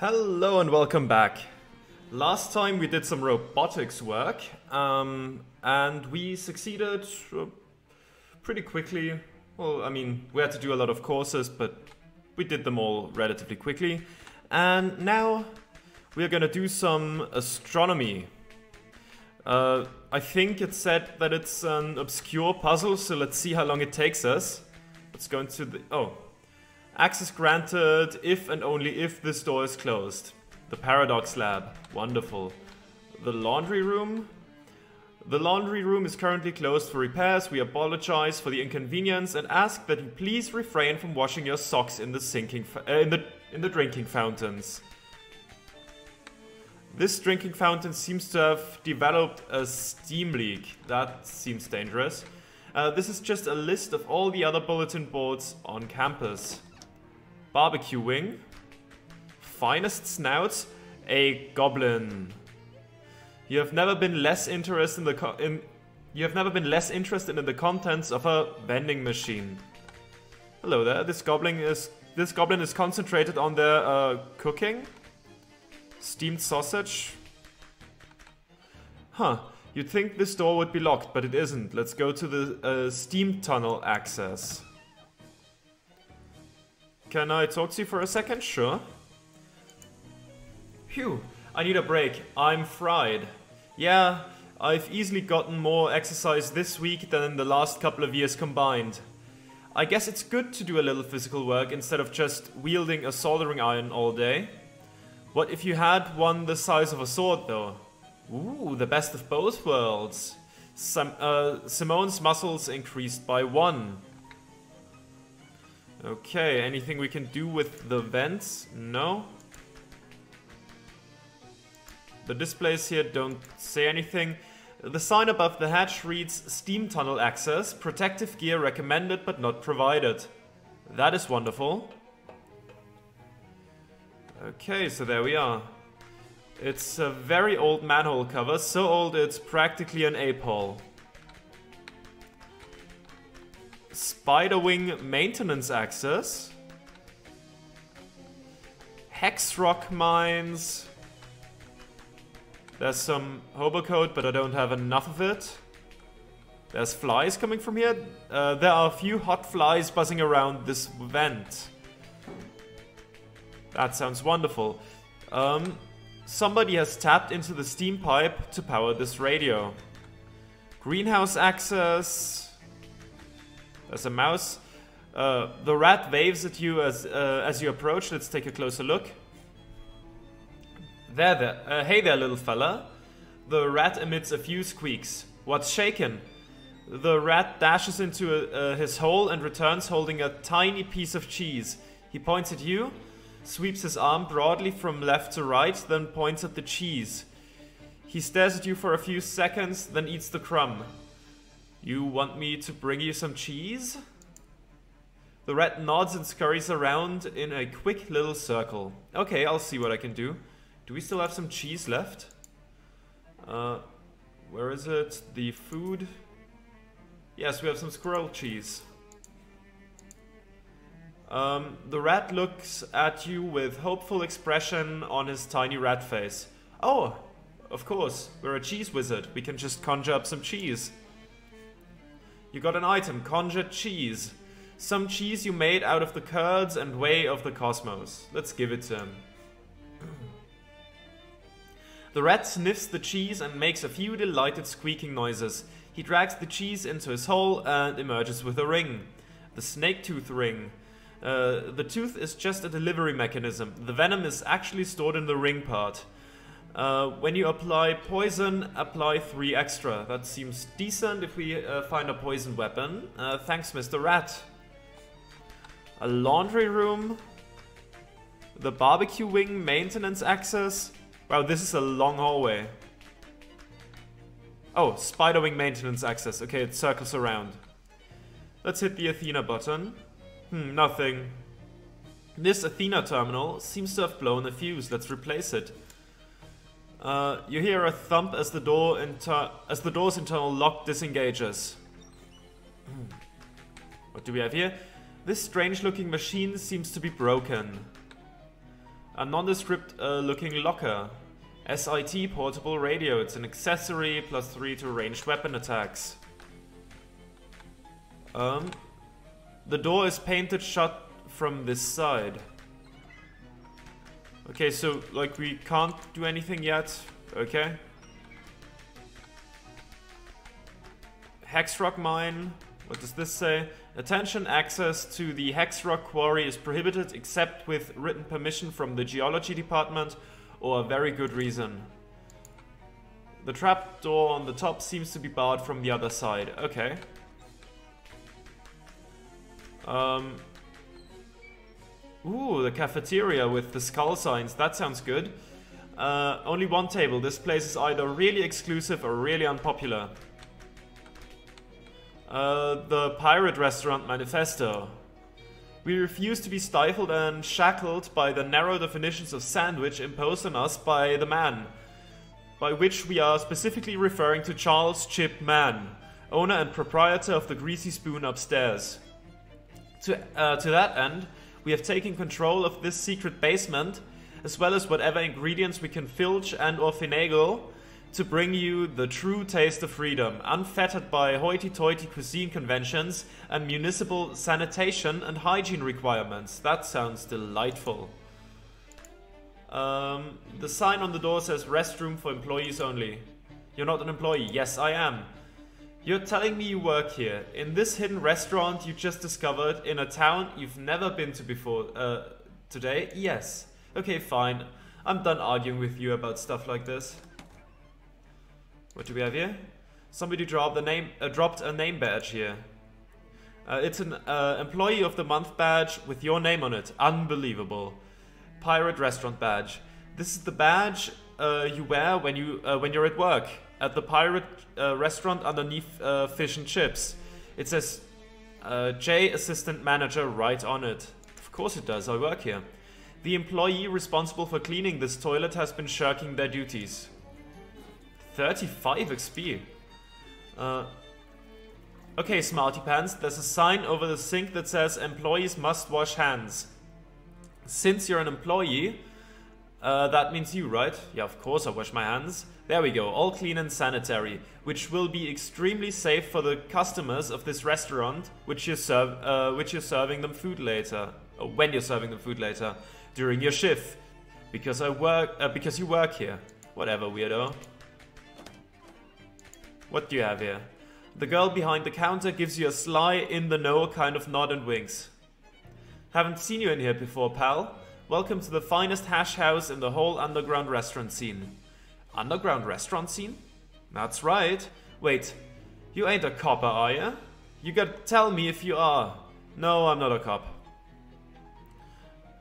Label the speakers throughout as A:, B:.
A: Hello and welcome back. Last time we did some robotics work and we succeeded pretty quickly. Well, I mean, we had to do a lot of courses, but we did them all relatively quickly. And now we're gonna do some astronomy. I think it said that it's an obscure puzzle, so let's see how long it takes us. Let's go into the... oh. Access granted if and only if this door is closed. The Paradox Lab. Wonderful. The laundry room. The laundry room is currently closed for repairs. We apologize for the inconvenience and ask that you please refrain from washing your socks in the drinking fountains. This drinking fountain seems to have developed a steam leak. That seems dangerous. This is just a list of all the other bulletin boards on campus. Barbecue wing. Finest snouts. A goblin. You have never been less interested in the contents of a vending machine. Hello there. This goblin is concentrated on their cooking. Steamed sausage. Huh. You'd think this door would be locked, but it isn't. Let's go to the steam tunnel access. Can I talk to you for a second? Sure. Phew, I need a break. I'm fried. Yeah, I've easily gotten more exercise this week than in the last couple of years combined. I guess it's good to do a little physical work instead of just wielding a soldering iron all day. What if you had one the size of a sword, though? Ooh, the best of both worlds. Simone's muscles increased by 1. Okay, anything we can do with the vents? No. The displays here don't say anything. The sign above the hatch reads Steam Tunnel Access, protective gear recommended but not provided. That is wonderful. Okay, so there we are. It's a very old manhole cover, so old it's practically an ape hole. Spider wing maintenance access. Hex rock mines. There's some hobo code, but I don't have enough of it. There's flies coming from here. There are a few hot flies buzzing around this vent. That sounds wonderful. Somebody has tapped into the steam pipe to power this radio. Greenhouse access. There's a mouse. The rat waves at you as you approach. Let's take a closer look. Hey there, little fella. The rat emits a few squeaks. What's shaken? The rat dashes into his hole and returns holding a tiny piece of cheese. He points at you, sweeps his arm broadly from left to right, then points at the cheese. He stares at you for a few seconds, then eats the crumb. You want me to bring you some cheese? The rat nods and scurries around in a quick little circle. Okay, I'll see what I can do. Do we still have some cheese left? Where is it? The food? Yes, we have some squirrel cheese. The rat looks at you with hopeful expression on his tiny rat face. Oh, of course, we're a cheese wizard. We can just conjure up some cheese. You got an item, conjured cheese. Some cheese you made out of the curds and whey of the cosmos. Let's give it to him. The rat sniffs the cheese and makes a few delighted squeaking noises. He drags the cheese into his hole and emerges with a ring. The snake tooth ring. The tooth is just a delivery mechanism. The venom is actually stored in the ring part. When you apply poison, apply 3 extra. That seems decent if we find a poison weapon. Thanks, Mr. Rat. A laundry room. The barbecue wing maintenance access. Wow, this is a long hallway. Oh, spider wing maintenance access. Okay, it circles around. Let's hit the Athena button. Nothing. This Athena terminal seems to have blown a fuse. Let's replace it. You hear a thump as the door's internal lock disengages. What do we have here? This strange-looking machine seems to be broken. A nondescript looking locker. SIT portable radio. It's an accessory, +3 to ranged weapon attacks. The door is painted shut from this side. Okay, so like we can't do anything yet. Okay. Hex rock mine. What does this say? Attention, access to the hex rock quarry is prohibited except with written permission from the geology department or a very good reason. The trap door on the top seems to be barred from the other side. Okay. Ooh, the cafeteria with the skull signs. That sounds good. Only one table. This place is either really exclusive or really unpopular. The Pirate Restaurant Manifesto. We refuse to be stifled and shackled by the narrow definitions of sandwich imposed on us by the man, by which we are specifically referring to Charles Chip Mann, owner and proprietor of the Greasy Spoon upstairs. To that end, we have taken control of this secret basement, as well as whatever ingredients we can filch and or finagle to bring you the true taste of freedom, unfettered by hoity-toity cuisine conventions and municipal sanitation and hygiene requirements. That sounds delightful. The sign on the door says restroom for employees only. You're not an employee. Yes, I am. You're telling me you work here, in this hidden restaurant you just discovered, in a town you've never been to before, today? Yes. Okay, fine. I'm done arguing with you about stuff like this. What do we have here? Somebody dropped a name badge here. It's an Employee of the Month badge with your name on it. Unbelievable. Pirate Restaurant badge. This is the badge you wear when you're at work at the pirate restaurant underneath fish and chips. It says J Assistant Manager right on it. Of course it does. I work here. The employee responsible for cleaning this toilet has been shirking their duties. 35 XP. Okay, Smarty Pants, there's a sign over the sink that says employees must wash hands. Since you're an employee, that means you, right? Yeah, of course I wash my hands. There we go, all clean and sanitary, which will be extremely safe for the customers of this restaurant, which you're serving them food later. Or when you're serving them food later, during your shift. Because you work here. Whatever, weirdo. What do you have here? The girl behind the counter gives you a sly, in-the-know kind of nod and winks. Haven't seen you in here before, pal. Welcome to the finest hash house in the whole underground restaurant scene. Underground restaurant scene? That's right. Wait, you ain't a copper, are ya? You gotta tell me if you are. No, I'm not a cop.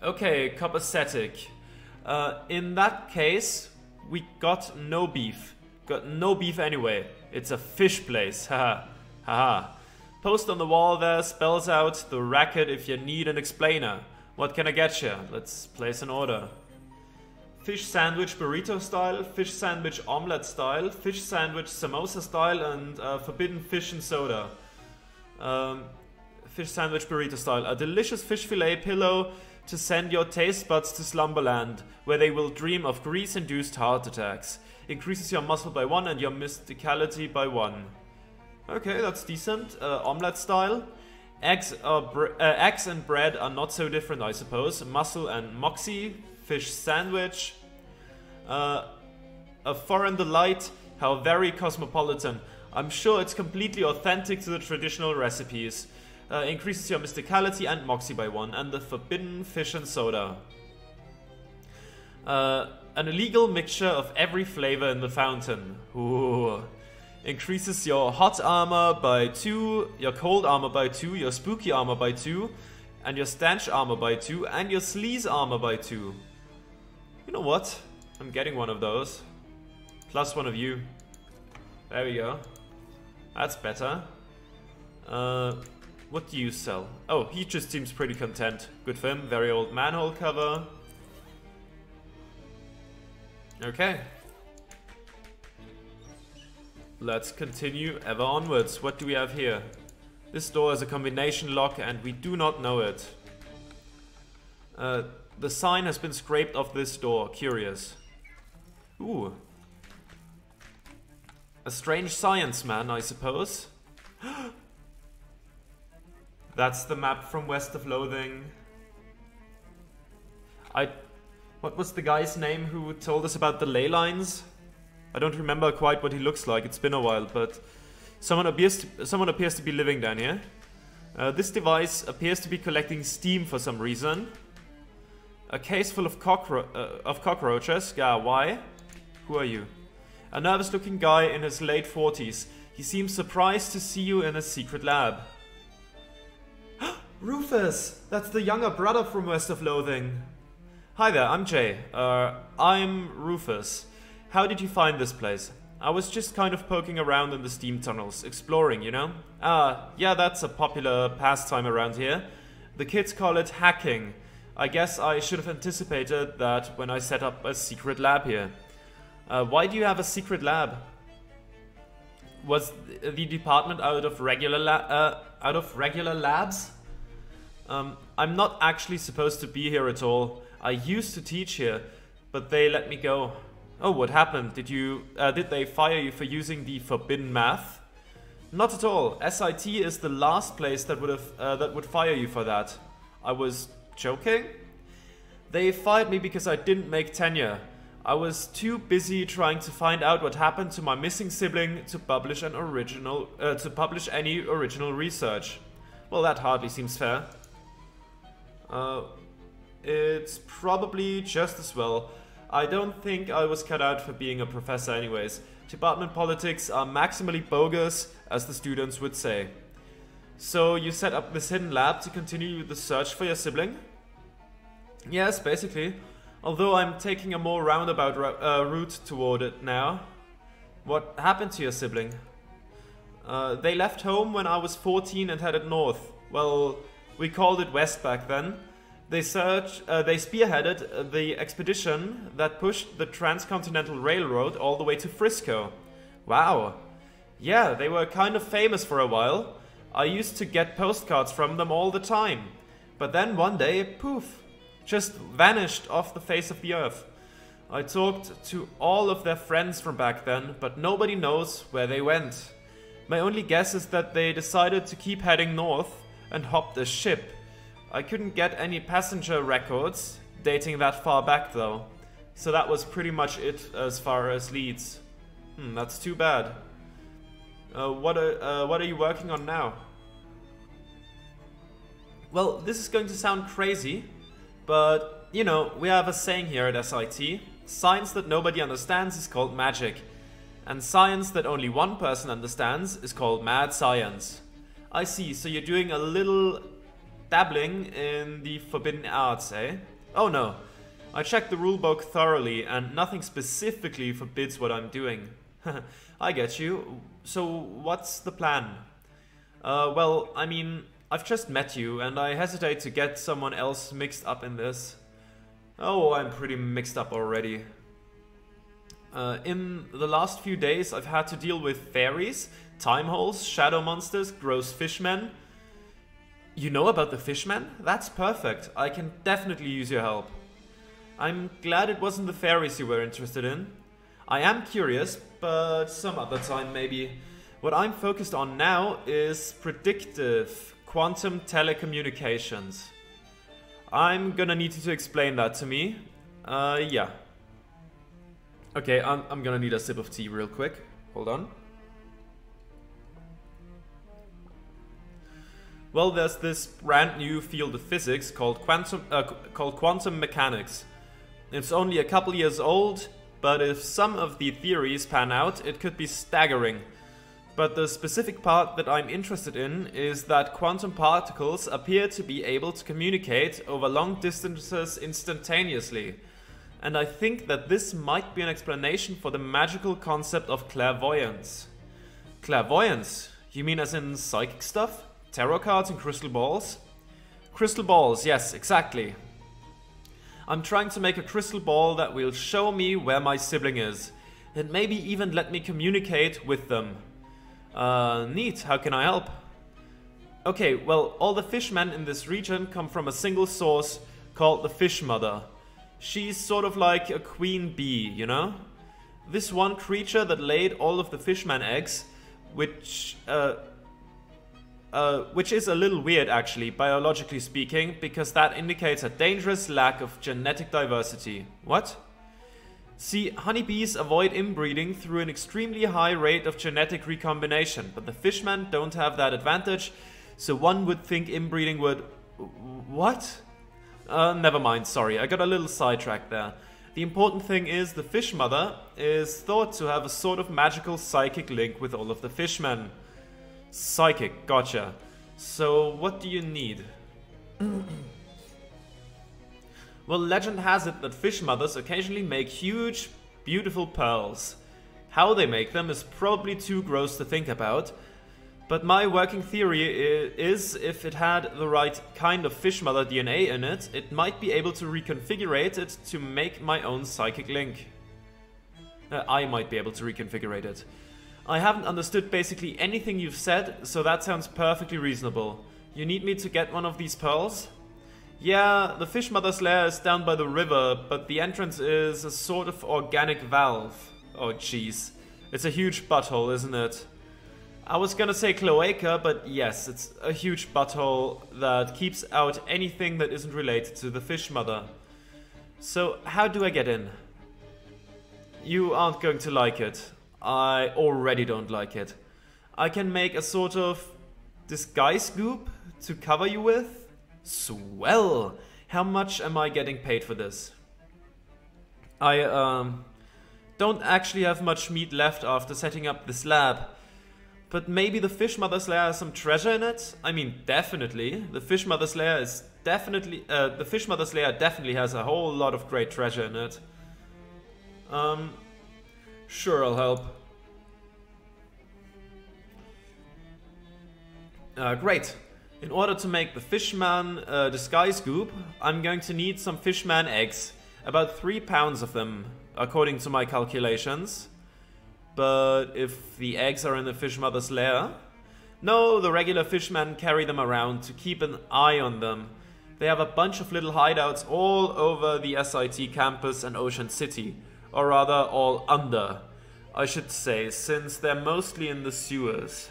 A: Okay, copacetic. In that case, we got no beef. Got no beef anyway. It's a fish place. Haha. Haha. Post on the wall there spells out the racket if you need an explainer. What can I get you? Let's place an order. Fish sandwich burrito style, fish sandwich omelette style, fish sandwich samosa style, and forbidden fish and soda. Fish sandwich burrito style. A delicious fish fillet pillow to send your taste buds to slumberland, where they will dream of grease-induced heart attacks. Increases your muscle by 1 and your mysticality by 1. Okay, that's decent. Omelette style. Eggs and bread are not so different, I suppose. Muscle and moxie. Fish sandwich. A foreign delight. How very cosmopolitan. I'm sure it's completely authentic to the traditional recipes. Increases your mysticality and moxie by 1. And the forbidden fish and soda. An illegal mixture of every flavor in the fountain. Ooh. Increases your hot armor by 2, your cold armor by 2, your spooky armor by 2, and your stench armor by 2, and your sleaze armor by 2. You know what? I'm getting one of those. Plus one of you. There we go. That's better. What do you sell? Oh, he just seems pretty content. Good for him. Very old manhole cover. Okay. Let's continue ever onwards. What do we have here? This door is a combination lock and we do not know it. The sign has been scraped off this door. Curious. Ooh. A strange science man, I suppose. That's the map from West of Loathing. What was the guy's name who told us about the ley lines? I don't remember quite what he looks like. It's been a while, but someone appears to be living down here. This device appears to be collecting steam for some reason. A case full of cockroaches. Yeah, why? Who are you? A nervous-looking guy in his late 40s. He seems surprised to see you in a secret lab. Rufus! That's the younger brother from West of Loathing. Hi there, I'm Jay. I'm Rufus. How did you find this place? I was just kind of poking around in the steam tunnels, exploring, you know? Yeah, that's a popular pastime around here. The kids call it hacking. I guess I should have anticipated that when I set up a secret lab here. Why do you have a secret lab? Was the department out of regular labs? I'm not actually supposed to be here at all. I used to teach here, but they let me go. Oh, what happened? Did they fire you for using the forbidden math? Not at all. SIT is the last place that would fire you for that. I was joking? They fired me because I didn't make tenure. I was too busy trying to find out what happened to my missing sibling to publish any original research. Well, that hardly seems fair. It's probably just as well. I don't think I was cut out for being a professor anyways. Department politics are maximally bogus, as the students would say. So you set up this hidden lab to continue the search for your sibling? Yes, basically. Although I'm taking a more roundabout route toward it now. What happened to your sibling? They left home when I was 14 and headed north. Well, we called it west back then. They spearheaded the expedition that pushed the Transcontinental Railroad all the way to Frisco. Wow. Yeah, they were kind of famous for a while. I used to get postcards from them all the time. But then one day, poof, just vanished off the face of the earth. I talked to all of their friends from back then, but nobody knows where they went. My only guess is that they decided to keep heading north and hopped a ship. I couldn't get any passenger records dating that far back though. So that was pretty much it as far as leads. That's too bad. What are you working on now? Well, this is going to sound crazy, but you know, we have a saying here at SIT. Science that nobody understands is called magic. And science that only one person understands is called mad science. I see, so you're doing a little dabbling in the forbidden arts, eh? Oh no, I checked the rulebook thoroughly and nothing specifically forbids what I'm doing. I get you. So what's the plan? Well, I mean, I've just met you and I hesitate to get someone else mixed up in this. Oh, I'm pretty mixed up already. In the last few days I've had to deal with fairies, time holes, shadow monsters, gross fishmen. You know about the fishmen? That's perfect. I can definitely use your help. I'm glad it wasn't the fairies you were interested in. I am curious, but some other time maybe. What I'm focused on now is predictive quantum telecommunications. I'm gonna need you to explain that to me. Yeah. Okay, I'm gonna need a sip of tea real quick. Hold on. Well, there's this brand new field of physics called quantum mechanics. It's only a couple years old, but if some of the theories pan out, it could be staggering. But the specific part that I'm interested in is that quantum particles appear to be able to communicate over long distances instantaneously. And I think that this might be an explanation for the magical concept of clairvoyance. Clairvoyance? You mean as in psychic stuff? Tarot cards and crystal balls? Crystal balls, yes, exactly. I'm trying to make a crystal ball that will show me where my sibling is, and maybe even let me communicate with them. Neat, how can I help? Okay, well, all the fishmen in this region come from a single source called the Fish Mother. She's sort of like a queen bee, you know? This one creature that laid all of the fishman eggs, which is a little weird actually, biologically speaking, because that indicates a dangerous lack of genetic diversity. What? See, honeybees avoid inbreeding through an extremely high rate of genetic recombination, but the fishmen don't have that advantage, so one would think inbreeding would... What? Never mind, sorry, I got a little sidetracked there. The important thing is the Fish Mother is thought to have a sort of magical psychic link with all of the fishmen. Psychic, gotcha. So what do you need? Well, legend has it that fish mothers occasionally make huge, beautiful pearls. How they make them is probably too gross to think about, but my working theory is if it had the right kind of fish mother DNA in it, it might be able to reconfigure it to make my own psychic link. I might be able to reconfigure it. I haven't understood basically anything you've said, so that sounds perfectly reasonable. You need me to get one of these pearls? Yeah, the fish mother's lair is down by the river, but the entrance is a sort of organic valve. Oh jeez. It's a huge butthole, isn't it? I was gonna say cloaca, but yes, it's a huge butthole that keeps out anything that isn't related to the fish mother. So, how do I get in? You aren't going to like it. I already don't like it. I can make a sort of disguise goop to cover you with? Swell! How much am I getting paid for this? I don't actually have much meat left after setting up this lab. But maybe the fish mother's lair has some treasure in it? I mean, definitely. The fish mother's lair definitely has a whole lot of great treasure in it. Sure, I'll help. Great. In order to make the fishman disguise goop, I'm going to need some fishman eggs. About 3 pounds of them, according to my calculations. But if the eggs are in the fish mother's lair... No, the regular fishmen carry them around to keep an eye on them. They have a bunch of little hideouts all over the SIT campus and Ocean City. Or rather, all under, I should say, since they're mostly in the sewers.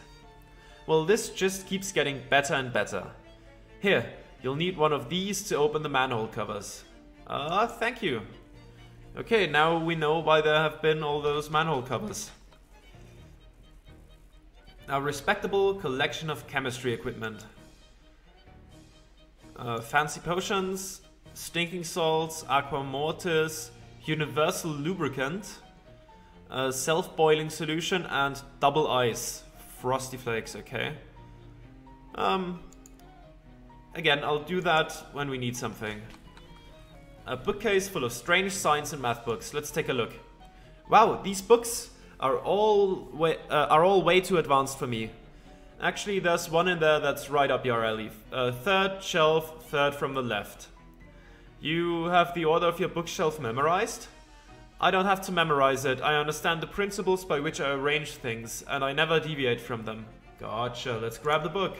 A: Well, this just keeps getting better and better. Here, you'll need one of these to open the manhole covers. Thank you. Okay, now we know why there have been all those manhole covers. A respectable collection of chemistry equipment. Fancy potions, stinking salts, aqua mortis, universal lubricant, self-boiling solution, and double ice. Frosty flakes, okay. Again, I'll do that when we need something. A bookcase full of strange science and math books. Let's take a look. Wow, these books are all way too advanced for me. Actually, there's one in there that's right up your alley. Third shelf, third from the left. You have the order of your bookshelf memorized? I don't have to memorize it. I understand the principles by which I arrange things, and I never deviate from them. Gotcha, let's grab the book.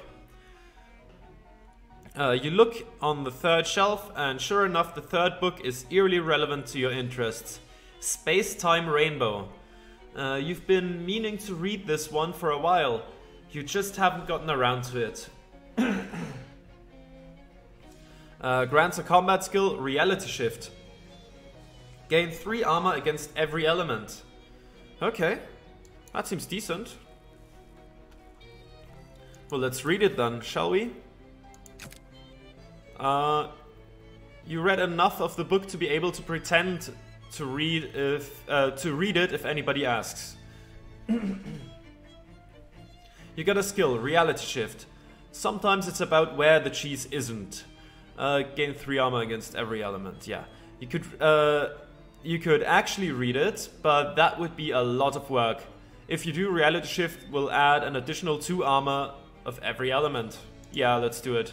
A: You look on the third shelf, and sure enough, the third book is eerily relevant to your interests. Space-Time Rainbow. You've been meaning to read this one for a while. You just haven't gotten around to it. Grants a combat skill, Reality Shift. Gain 3 armor against every element. Okay, that seems decent. Well, let's read it then, shall we? You read enough of the book to be able to pretend to read it if anybody asks. You got a skill, Reality Shift. Sometimes it's about where the cheese isn't. Gain 3 armor against every element. Yeah, you could actually read it, but that would be a lot of work. If you do, Reality Shift will add an additional 2 armor of every element. Yeah, let's do it.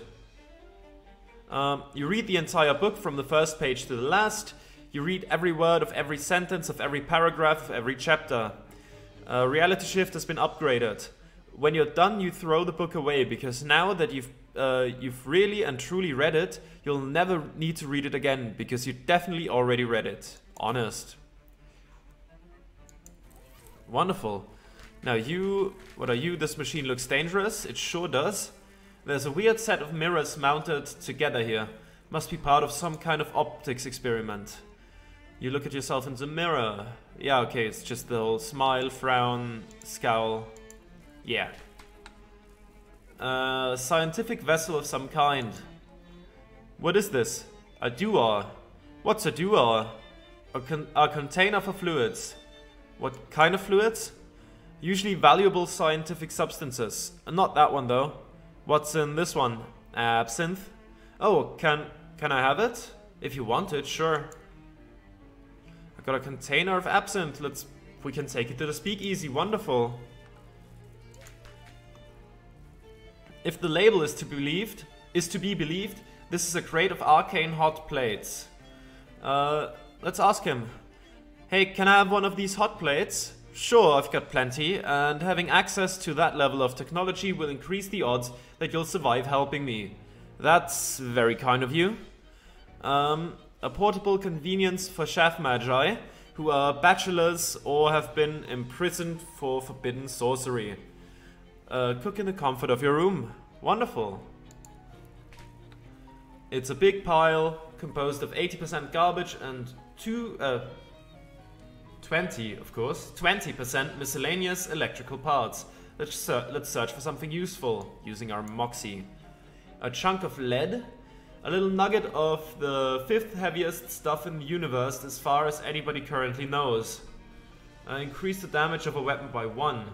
A: You read the entire book from the first page to the last. You read every word of every sentence of every paragraph of every chapter. Reality Shift has been upgraded. When you're done, you throw the book away, because now that you've you've really and truly read it, you'll never need to read it again, because you definitely already read it. Honest. Wonderful. Now you, what are you? This machine looks dangerous. It sure does. There's a weird set of mirrors mounted together here. Must be part of some kind of optics experiment. You look at yourself in the mirror. Yeah, okay, it's just the whole smile, frown, scowl. Yeah. Scientific vessel of some kind. What is this? A dewar. What's a dewar? A container for fluids. What kind of fluids? Usually valuable scientific substances. Not that one though. What's in this one? Absinthe? Oh, can I have it? If you want it, sure. I got a container of absinthe. We can take it to the speakeasy. Wonderful. If the label is to be believed, this is a crate of arcane hot plates. Let's ask him. Hey, can I have one of these hot plates? Sure, I've got plenty, and having access to that level of technology will increase the odds that you'll survive helping me. That's very kind of you. A portable convenience for chef magi who are bachelors or have been imprisoned for forbidden sorcery. Cook in the comfort of your room. Wonderful. It's a big pile composed of 80% garbage and 20% miscellaneous electrical parts. Let's search for something useful using our Moxie. A chunk of lead, a little nugget of the 5th heaviest stuff in the universe as far as anybody currently knows. Increase the damage of a weapon by 1.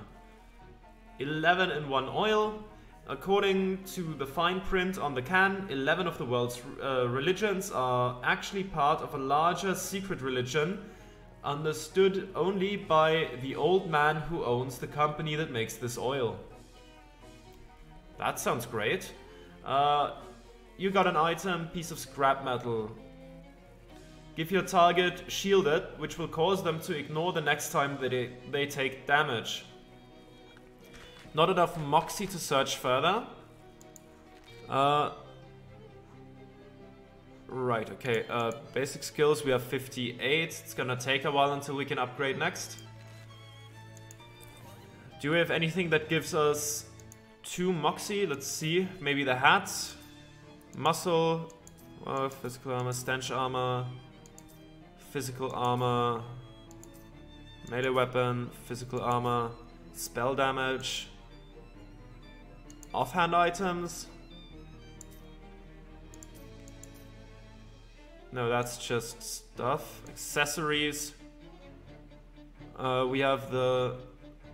A: 11 in 1 oil. According to the fine print on the can, 11 of the world's religions are actually part of a larger secret religion understood only by the old man who owns the company that makes this oil. That sounds great. You got an item, piece of scrap metal. Give your target shielded, which will cause them to ignore the next time that they take damage. Not enough Moxie to search further. Right, okay. Basic skills, we have 58. It's gonna take a while until we can upgrade next. Do we have anything that gives us 2 Moxie? Let's see. Maybe the hats. Muscle. Physical armor, stench armor. Physical armor. Melee weapon. Physical armor. Spell damage. Offhand items. No, that's just stuff. Accessories. We have the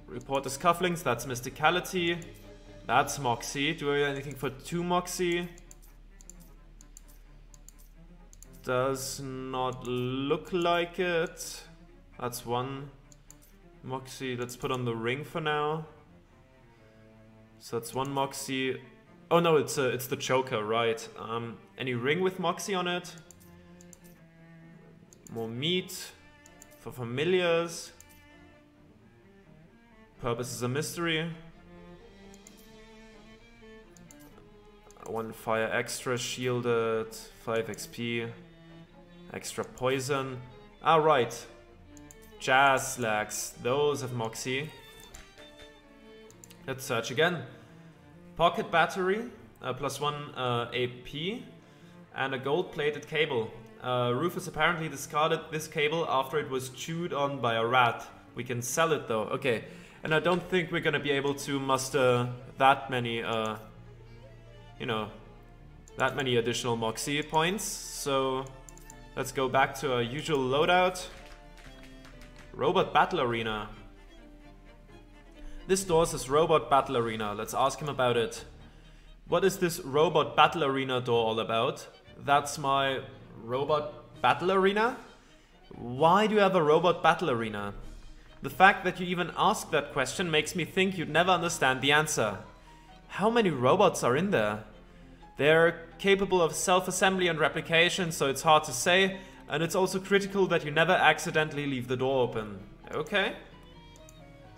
A: Reporter's Cufflinks, that's Mysticality. That's Moxie. Do we have anything for 2 Moxie? Does not look like it. That's 1 Moxie. Let's put on the ring for now. So that's 1 Moxie. Oh no, it's the choker, right. Any ring with Moxie on it? More meat for familiars. Purpose is a mystery. 1 fire extra shielded. 5 XP. Extra poison. Ah, right. Jazz slacks. Those have Moxie. Let's search again. Pocket battery. +1 AP. And a gold-plated cable. Rufus apparently discarded this cable after it was chewed on by a rat. We can sell it though. Okay. And I don't think we're gonna be able to muster that many, you know, that many additional Moxie points. So let's go back to our usual loadout. Robot Battle Arena. This door says Robot Battle Arena. Let's ask him about it. What is this Robot Battle Arena door all about? That's my Robot Battle Arena? Why do you have a Robot Battle Arena? The fact that you even ask that question makes me think you'd never understand the answer. How many robots are in there? They're capable of self-assembly and replication, so it's hard to say, and it's also critical that you never accidentally leave the door open. Okay.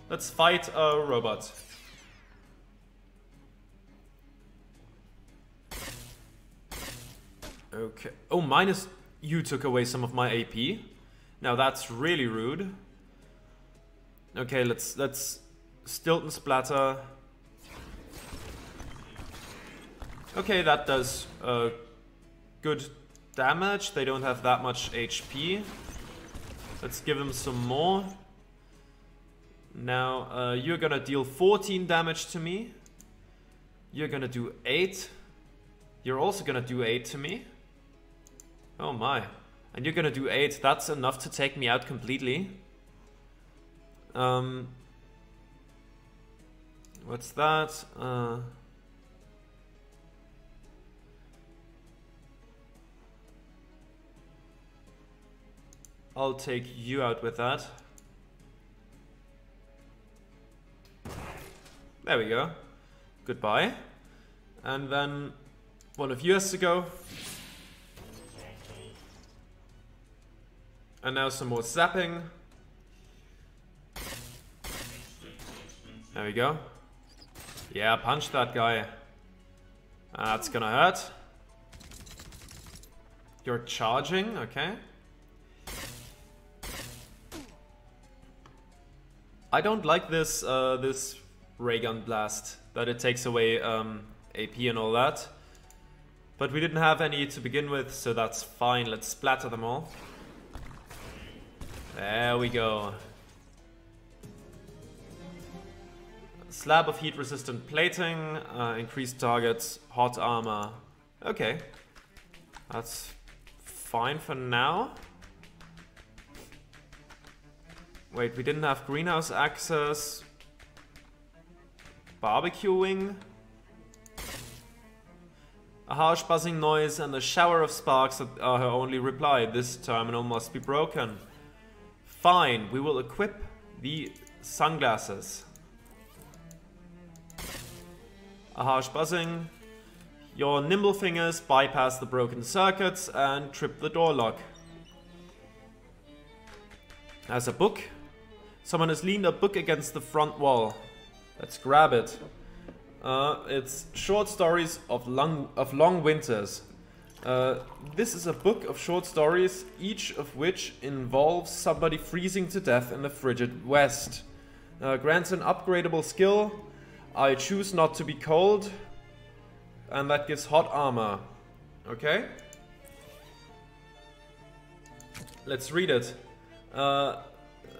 A: Let's fight a robot. Okay. Oh, minus you took away some of my AP. Now that's really rude. Okay, let's Stilt and Splatter. Okay, that does good damage. They don't have that much HP. Let's give them some more. Now, you're gonna deal 14 damage to me. You're gonna do 8. You're also gonna do 8 to me. Oh my. And you're gonna do 8. That's enough to take me out completely. What's that? I'll take you out with that. There we go. Goodbye. And then one of you has to go. And now some more zapping. There we go. Yeah, punch that guy. That's gonna hurt. You're charging, okay. I don't like this this ray gun blast, that it takes away AP and all that. But we didn't have any to begin with, so that's fine. Let's splatter them all. There we go. Slab of heat resistant plating, increased targets, hot armor. Okay. That's fine for now. Wait, we didn't have greenhouse access. Barbecuing. A harsh buzzing noise and a shower of sparks are her only reply. This terminal must be broken. Fine, we will equip the sunglasses. A harsh buzzing. Your nimble fingers bypass the broken circuits and trip the door lock. As a book. Someone has leaned a book against the front wall. Let's grab it. It's short stories of long winters. This is a book of short stories, each of which involves somebody freezing to death in the frigid west. Grants an upgradable skill. I choose not to be cold. And that gives hot armor. Okay. Let's read it.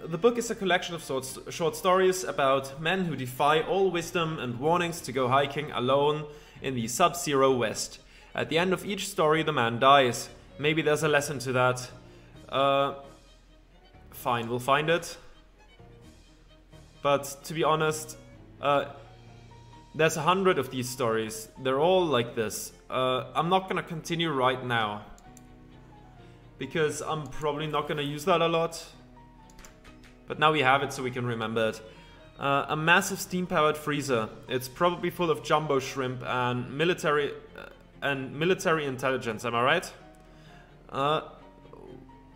A: The book is a collection of short stories about men who defy all wisdom and warnings to go hiking alone in the sub-zero west. At the end of each story, the man dies. Maybe there's a lesson to that. Fine, we'll find it. But to be honest, there's 100 of these stories. They're all like this. I'm not gonna continue right now, because I'm probably not gonna use that a lot. But now we have it, so we can remember it. A massive steam-powered freezer. It's probably full of jumbo shrimp and military intelligence. Am I right?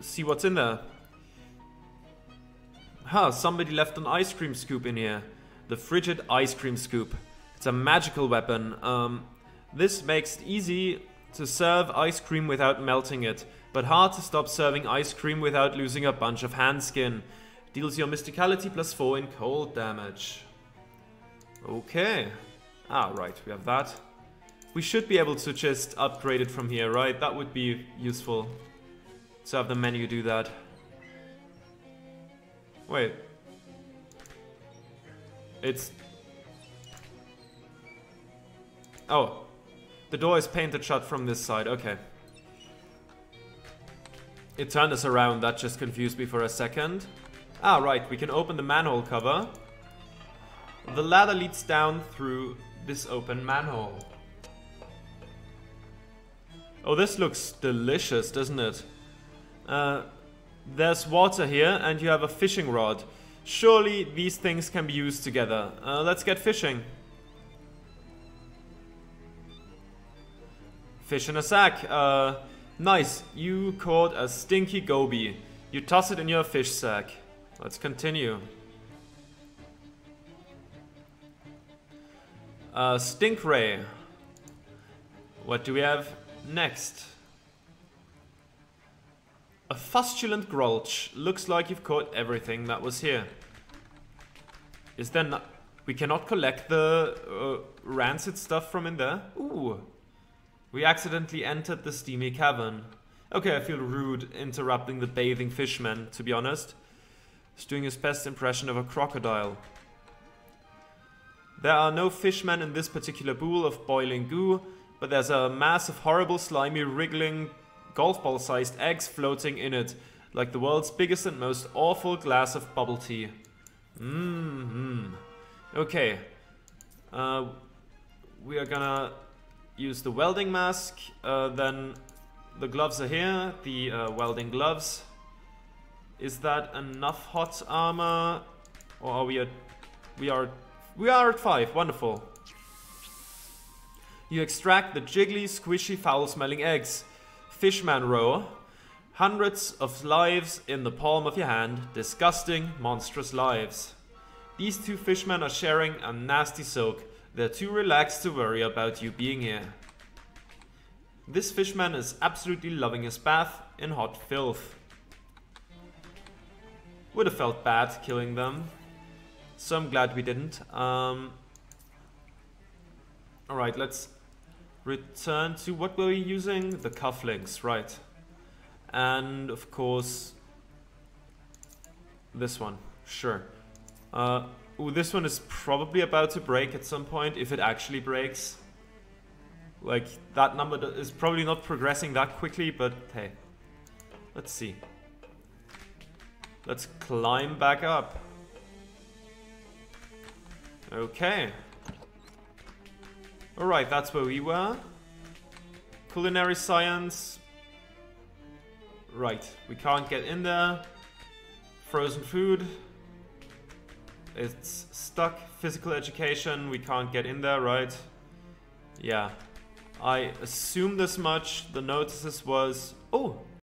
A: See what's in there. Huh, somebody left an ice cream scoop in here. The frigid ice cream scoop. It's a magical weapon. This makes it easy to serve ice cream without melting it, but hard to stop serving ice cream without losing a bunch of hand skin. Deals your mysticality +4 in cold damage. Okay. Ah, right, we have that. We should be able to just upgrade it from here, right? That would be useful to have the menu do that. Wait. It's... Oh. The door is painted shut from this side, okay. It turned us around, that just confused me for a second. Ah, right, we can open the manhole cover. The ladder leads down through this open manhole. Oh, this looks delicious, doesn't it? There's water here, and you have a fishing rod. Surely these things can be used together. Let's get fishing. Fish in a sack. Nice, you caught a stinky goby. You toss it in your fish sack. Let's continue. Stink ray. What do we have next? A fustulent gulch. Looks like you've caught everything that was here. Is there not... We cannot collect the rancid stuff from in there? Ooh. We accidentally entered the steamy cavern. Okay, I feel rude interrupting the bathing fishman, to be honest. He's doing his best impression of a crocodile. There are no fishmen in this particular pool of boiling goo, but there's a mass of horrible, slimy, wriggling, golf ball-sized eggs floating in it, like the world's biggest and most awful glass of bubble tea. Okay. We are gonna use the welding mask, then the gloves are here, the welding gloves. Is that enough hot armor? Or are we at... We are at 5, wonderful. You extract the jiggly, squishy, foul-smelling eggs. Fishman row. Hundreds of lives in the palm of your hand. Disgusting, monstrous lives. These two fishmen are sharing a nasty soak. They're too relaxed to worry about you being here. This fishman is absolutely loving his bath in hot filth. Would have felt bad killing them. So I'm glad we didn't. Alright, let's return to what were we using? The cufflinks, right. And of course, this one, sure. Ooh, this one is probably about to break at some point, if it actually breaks. Like, that number is probably not progressing that quickly, but hey. Let's see. Let's climb back up. Okay. Alright, that's where we were. Culinary science. Right, we can't get in there. Frozen food. It's stuck. Physical education, we can't get in there, right? Yeah. I assumed this much. The notices was... Oh!